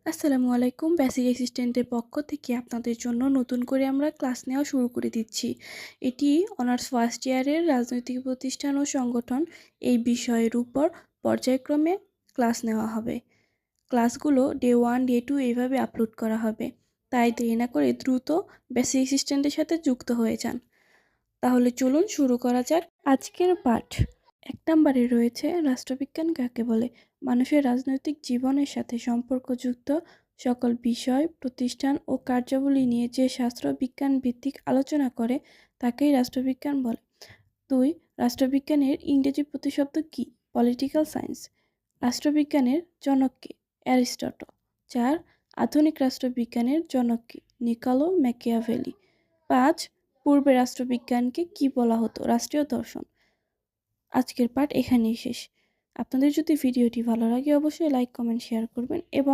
আসসালামু আলাইকুম। বেসিক অ্যাসিস্ট্যান্টের পক্ষ থেকে আপনাদের জন্য নতুন করে আমরা ক্লাস নেওয়া শুরু করে দিচ্ছি। এটি অনার্স ফার্স্ট ইয়ারের রাজনৈতিক প্রতিষ্ঠান ও সংগঠন এই বিষয়ের উপর পর্যায়ক্রমে ক্লাস নেওয়া হবে। ক্লাসগুলো ডে 1, ডে 2 এইভাবে আপলোড করা হবে। তাই দেরি না করে দ্রুত বেসিক অ্যাসিস্ট্যান্টের সাথে যুক্ত হয়ে যান। তাহলে চলুন শুরু করা যাক আজকের পাঠ। 1 নম্বরে রয়েছে রাষ্ট্রবিজ্ঞান কাকে বলে। মানুষের রাজনৈতিক জীবনের সাথে সম্পর্কযুক্ত সকল বিষয়, প্রতিষ্ঠান ও কার্যাবলী নিয়ে যে শাস্ত্র বিজ্ঞান ভিত্তিক আলোচনা করে তাকেই রাষ্ট্রবিজ্ঞান বলে। 2. রাষ্ট্রবিজ্ঞানের ইংরেজি প্রতিশব্দ কী? Political science. রাষ্ট্রবিজ্ঞানের জনক কে? অ্যারিস্টটল। 4. আধুনিক রাষ্ট্রবিজ্ঞানের জনক কে? Nicolás Machiavelli. 5. পূর্বে রাষ্ট্রবিজ্ঞানকে কি বলা হতো? রাষ্ট্রীয় দর্শন। আজকের পাঠ এখানেই শেষ। আপনাদের যদি ভিডিওটি ভালো লাগে অবশ্যই লাইক, কমেন্ট, শেয়ার করবেন এবং